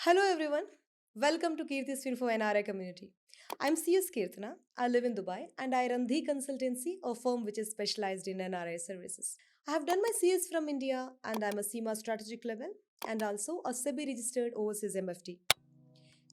Hello everyone. Welcome to Keerthi's FinFo NRI community. I'm CS Keerthana. I live in Dubai and I run the consultancy, a firm which is specialized in NRI services. I have done my CS from India and I'm a CMA strategic level and also a SEBI registered overseas MFT.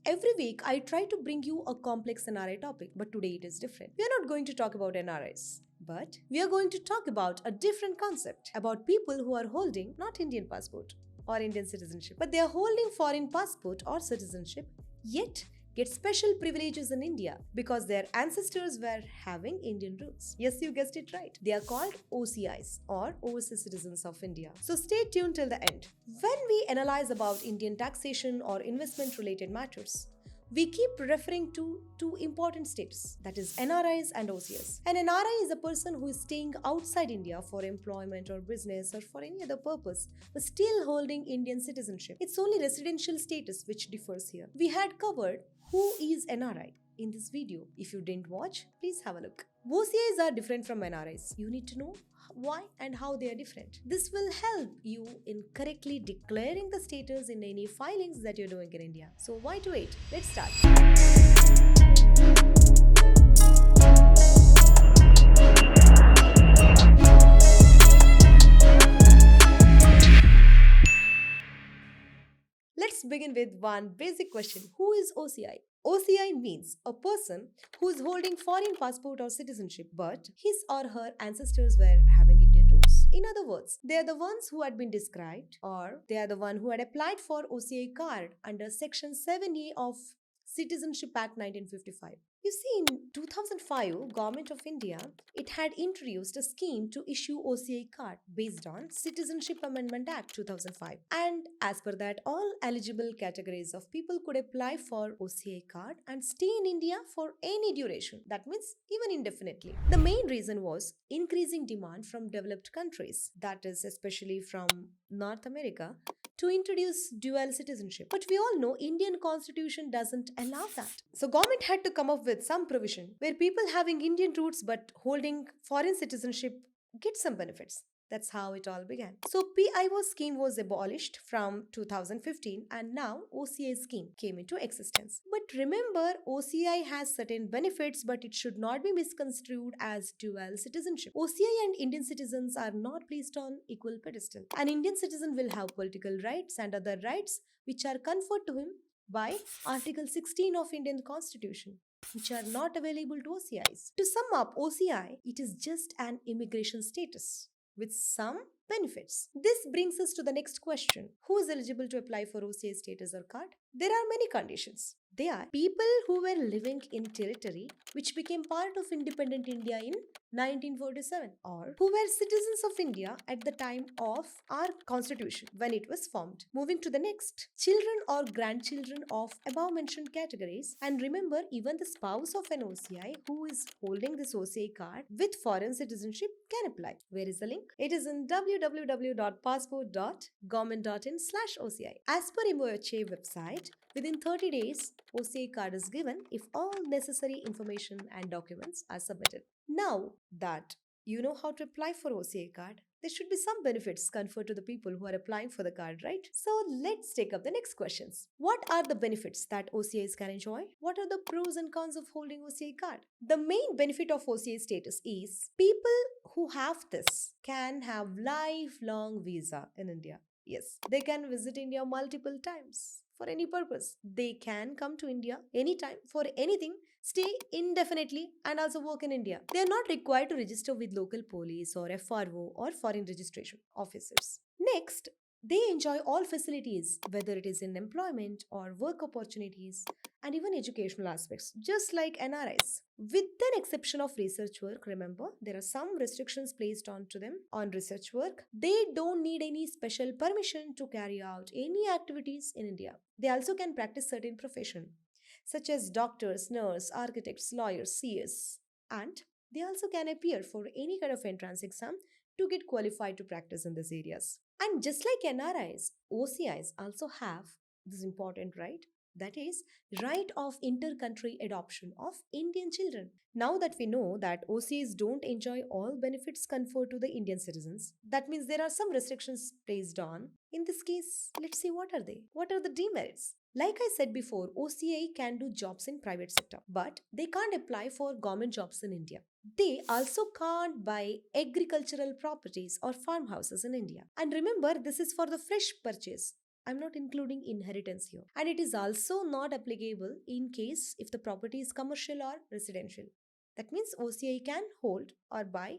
Every week I try to bring you a complex NRI topic, but today it is different. We are not going to talk about NRIs. But we are going to talk about a different concept about people who are holding not Indian passport or Indian citizenship, but they are holding foreign passport or citizenship, yet get special privileges in India because their ancestors were having Indian roots. Yes, you guessed it right. They are called OCIs or Overseas Citizens of India. So stay tuned till the end. When we analyze about Indian taxation or investment related matters, we keep referring to two important states, that is NRIs and OCS. An NRI is a person who is staying outside India for employment or business or for any other purpose but still holding Indian citizenship. It's only residential status which differs here. We had covered who is NRI in this video. If you didn't watch, please have a look. OCIs are different from NRIs. You need to know why and how they are different. This will help you in correctly declaring the status in any filings that you're doing in India. So why to wait? Let's start. Let's begin with one basic question. Who is OCI? OCI means a person who is holding foreign passport or citizenship, but his or her ancestors were having Indian roots. In other words, they are the ones who had been described, or they are the one who had applied for OCI card under Section 7A of Citizenship Act 1955. You see, in 2005, Government of India, it had introduced a scheme to issue OCI card based on Citizenship Amendment Act 2005. And as per that, all eligible categories of people could apply for OCI card and stay in India for any duration. That means even indefinitely. The main reason was increasing demand from developed countries, that is especially from North America, to introduce dual citizenship. But we all know Indian constitution doesn't allow that. So government had to come up with some provision where people having Indian roots but holding foreign citizenship get some benefits. That's how it all began. So PIO scheme was abolished from 2015 and now OCI scheme came into existence. But remember, OCI has certain benefits, but it should not be misconstrued as dual citizenship. OCI and Indian citizens are not placed on equal pedestal. An Indian citizen will have political rights and other rights which are conferred to him by Article 16 of Indian Constitution, which are not available to OCIs. To sum up, OCI, it is just an immigration status with some benefits. This brings us to the next question. Who is eligible to apply for OCI status or card? There are many conditions. They are people who were living in territory which became part of independent India in 1947, or who were citizens of India at the time of our constitution when it was formed. Moving to the next, children or grandchildren of above mentioned categories, and remember, even the spouse of an OCI who is holding this OCI card with foreign citizenship can apply. Where is the link? It is in www.passport.government.in/OCI. As per MOHA website, within 30 days, OCI card is given if all necessary information and documents are submitted. Now that you know how to apply for OCI card, there should be some benefits conferred to the people who are applying for the card, right? So let's take up the next questions. What are the benefits that OCIs can enjoy? What are the pros and cons of holding OCI card? The main benefit of OCI status is people who have this can have lifelong visa in India. Yes, they can visit India multiple times for any purpose. They can come to India anytime for anything, stay indefinitely, and also work in India. They are not required to register with local police or FRO or foreign registration officers. Next, they enjoy all facilities, whether it is in employment or work opportunities and even educational aspects, just like NRIs. With an exception of research work, remember, there are some restrictions placed onto them on research work. They don't need any special permission to carry out any activities in India. They also can practice certain profession, such as doctors, nurse, architects, lawyers, CS, and they also can appear for any kind of entrance exam to get qualified to practice in these areas. And just like NRIs, OCIs also have this important right That is, right of inter-country adoption of Indian children. Now that we know that OCIs don't enjoy all benefits conferred to the Indian citizens, that means there are some restrictions placed on. In this case, let's see what are they? What are the demerits? Like I said before, OCI can do jobs in private sector, but they can't apply for government jobs in India. They also can't buy agricultural properties or farmhouses in India. And remember, this is for the fresh purchase. I'm not including inheritance here. And it is also not applicable in case if the property is commercial or residential. That means OCI can hold or buy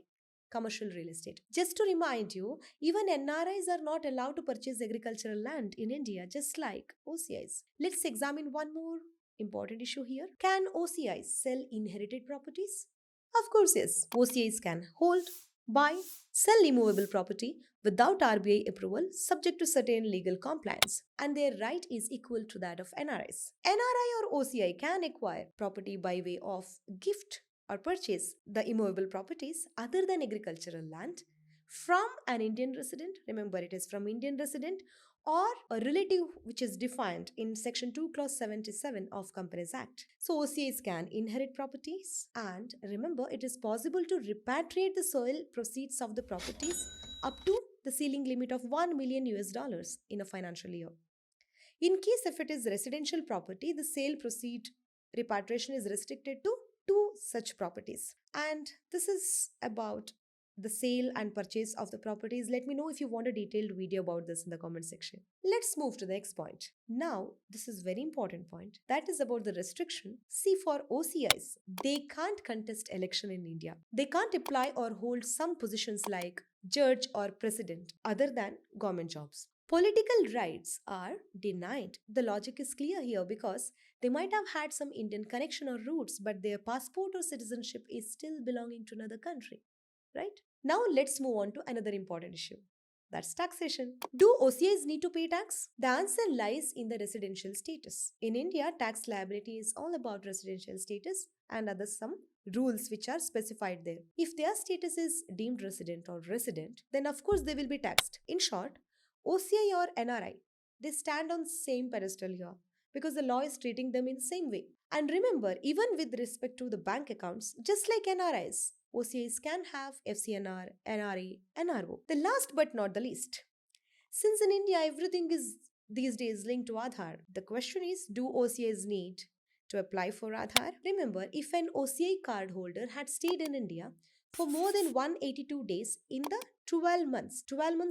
commercial real estate. Just to remind you, even NRIs are not allowed to purchase agricultural land in India, just like OCIs. Let's examine one more important issue here. Can OCIs sell inherited properties? Of course, yes. OCIs can hold, buy, sell immovable property without RBI approval, subject to certain legal compliance, and their right is equal to that of NRIs. NRI or OCI can acquire property by way of gift or purchase the immovable properties other than agricultural land from an Indian resident. Remember, it is from Indian resident or a relative which is defined in section 2 clause 77 of Companies Act. So OCIs can inherit properties, and remember, it is possible to repatriate the soil proceeds of the properties up to the ceiling limit of 1 million US dollars in a financial year. In case if it is residential property, the sale proceed repatriation is restricted to two such properties. And this is about the sale and purchase of the properties. Let me know if you want a detailed video about this in the comment section. Let's move to the next point. Now, this is very important point. That is about the restriction. See, for OCIs, they can't contest election in India. They can't apply or hold some positions like judge or president other than government jobs. Political rights are denied. The logic is clear here because they might have had some Indian connection or roots, but their passport or citizenship is still belonging to another country. Right? Now let's move on to another important issue. That's taxation. Do OCIs need to pay tax? The answer lies in the residential status. In India, tax liability is all about residential status and other some rules which are specified there. If their status is deemed resident or resident, then of course they will be taxed. In short, OCI or NRI, they stand on same pedestal here because the law is treating them in same way. And remember, even with respect to the bank accounts, just like NRIs, OCIs can have FCNR, NRE, NRO. The last but not the least. Since in India everything is these days linked to Adhar, the question is, do OCIs need to apply for Adhar? Remember, if an OCI card holder had stayed in India for more than 182 days in the 12 months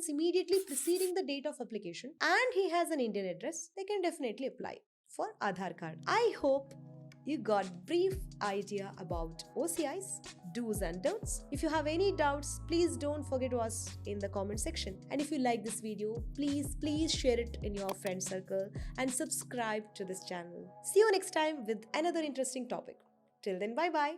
immediately preceding the date of application, and he has an Indian address, they can definitely apply for Adhar card. I hope you got brief idea about OCIs, do's and don'ts. If you have any doubts, please don't forget to ask in the comment section. And if you like this video, please share it in your friend circle and subscribe to this channel. See you next time with another interesting topic. Till then, bye bye.